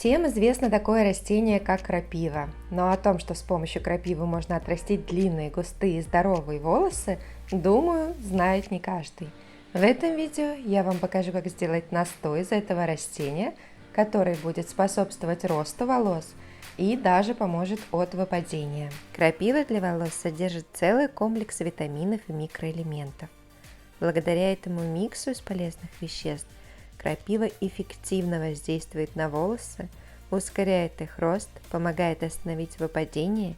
Всем известно такое растение, как крапива, но о том, что с помощью крапивы можно отрастить длинные, густые, здоровые волосы, думаю, знает не каждый. В этом видео я вам покажу, как сделать настой из этого растения, который будет способствовать росту волос и даже поможет от выпадения. Крапива для волос содержит целый комплекс витаминов и микроэлементов. Благодаря этому миксу из полезных веществ крапива эффективно воздействует на волосы, ускоряет их рост, помогает остановить выпадение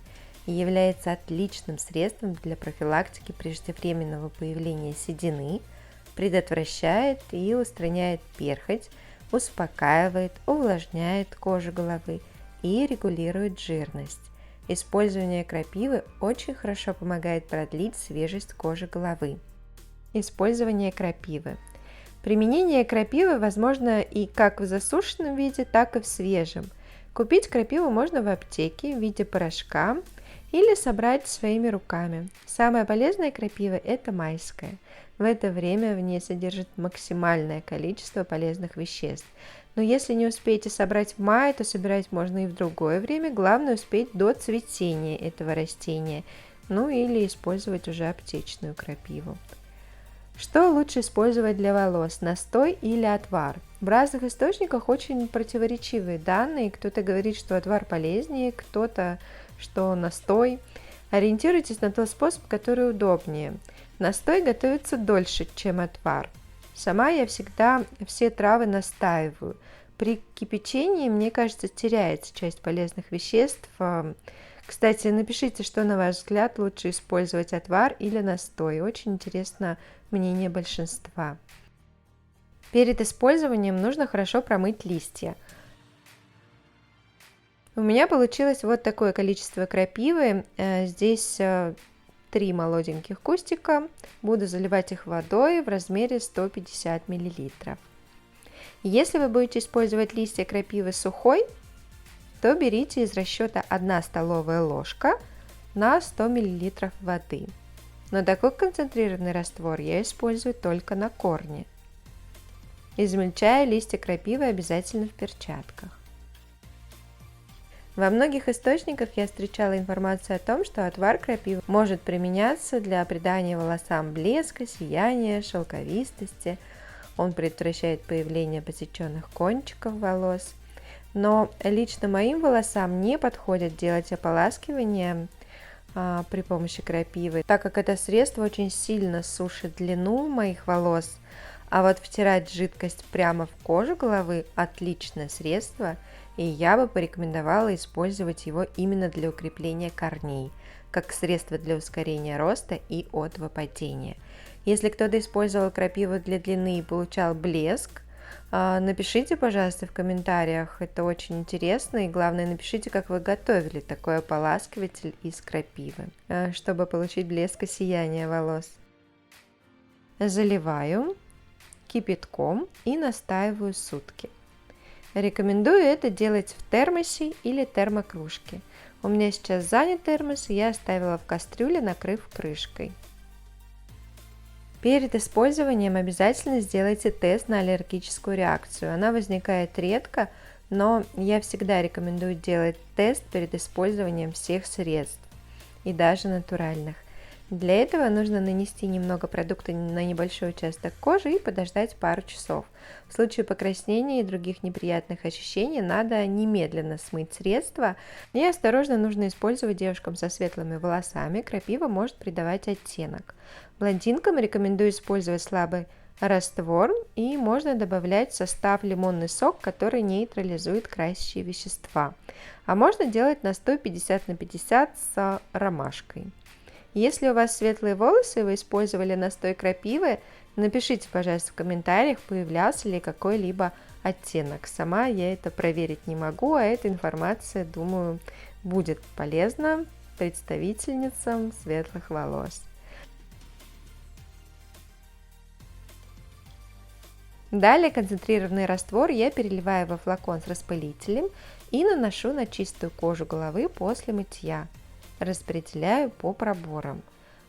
и является отличным средством для профилактики преждевременного появления седины, предотвращает и устраняет перхоть, успокаивает, увлажняет кожу головы и регулирует жирность. Использование крапивы очень хорошо помогает продлить свежесть кожи головы. Использование крапивы. Применение крапивы возможно и как в засушенном виде, так и в свежем. Купить крапиву можно в аптеке в виде порошка или собрать своими руками. Самая полезная крапива – это майская. В это время в ней содержит максимальное количество полезных веществ. Но если не успеете собрать в мае, то собирать можно и в другое время. Главное успеть до цветения этого растения, или использовать уже аптечную крапиву. Что лучше использовать для волос, настой или отвар? В разных источниках очень противоречивые данные. Кто-то говорит, что отвар полезнее, кто-то, что настой. Ориентируйтесь на тот способ, который удобнее. Настой готовится дольше, чем отвар. Сама я всегда все травы настаиваю. При кипячении, мне кажется, теряется часть полезных веществ. Кстати, напишите, что, на ваш взгляд, лучше использовать отвар или настой. Очень интересно мнение большинства. Перед использованием нужно хорошо промыть листья. У меня получилось вот такое количество крапивы. Здесь 3 молоденьких кустика. Буду заливать их водой в размере 150 мл. Если вы будете использовать листья крапивы сухой, то берите из расчета 1 столовая ложка на 100 мл воды. Но такой концентрированный раствор я использую только на корне. Измельчаю листья крапивы обязательно в перчатках. Во многих источниках я встречала информацию о том, что отвар крапивы может применяться для придания волосам блеска, сияния, шелковистости. Он предотвращает появление посеченных кончиков волос. Но лично моим волосам не подходит делать ополаскивание при помощи крапивы, так как это средство очень сильно сушит длину моих волос, а вот втирать жидкость прямо в кожу головы – отличное средство, и я бы порекомендовала использовать его именно для укрепления корней, как средство для ускорения роста и от выпадения. Если кто-то использовал крапиву для длины и получал блеск, напишите, пожалуйста, в комментариях, это очень интересно, и главное, напишите, как вы готовили такой ополаскиватель из крапивы, чтобы получить блеск и сияние волос. Заливаю кипятком и настаиваю сутки. Рекомендую это делать в термосе или термокружке. У меня сейчас занят термос, и я оставила в кастрюле, накрыв крышкой. Перед использованием обязательно сделайте тест на аллергическую реакцию. Она возникает редко, но я всегда рекомендую делать тест перед использованием всех средств, и даже натуральных. Для этого нужно нанести немного продукта на небольшой участок кожи и подождать пару часов. В случае покраснения и других неприятных ощущений надо немедленно смыть средство, и осторожно нужно использовать девушкам со светлыми волосами. Крапива может придавать оттенок. Блондинкам рекомендую использовать слабый раствор, и можно добавлять в состав лимонный сок, который нейтрализует красящие вещества. А можно делать настой 50 на 50 с ромашкой. Если у вас светлые волосы и вы использовали настой крапивы, напишите, пожалуйста, в комментариях, появлялся ли какой-либо оттенок. Сама я это проверить не могу, а эта информация, думаю, будет полезна представительницам светлых волос. Далее концентрированный раствор я переливаю во флакон с распылителем и наношу на чистую кожу головы после мытья. Распределяю по проборам.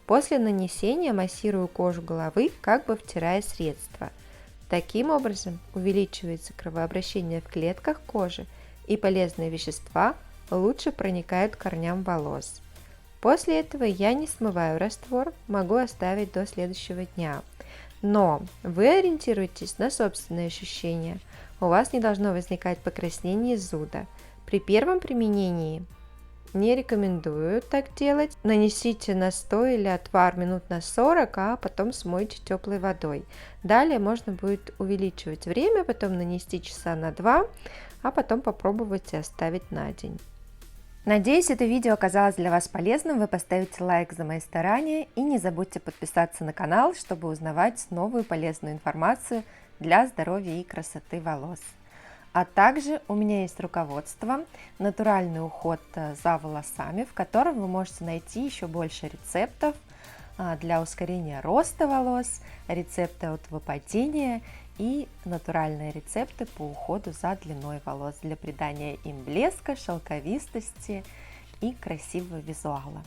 После нанесения массирую кожу головы, как бы втирая средство. Таким образом увеличивается кровообращение в клетках кожи и полезные вещества лучше проникают к корням волос. После этого я не смываю раствор, могу оставить до следующего дня. Но вы ориентируйтесь на собственные ощущения. У вас не должно возникать покраснение и зуда. При первом применении не рекомендую так делать. Нанесите настой или отвар минут на 40, а потом смойте теплой водой. Далее можно будет увеличивать время, потом нанести часа на 2, а потом попробовать и оставить на день. Надеюсь, это видео оказалось для вас полезным. Вы поставите лайк за мои старания и не забудьте подписаться на канал, чтобы узнавать новую полезную информацию для здоровья и красоты волос. А также у меня есть руководство «Натуральный уход за волосами», в котором вы можете найти еще больше рецептов для ускорения роста волос, рецепты от выпадения и натуральные рецепты по уходу за длиной волос для придания им блеска, шелковистости и красивого визуала.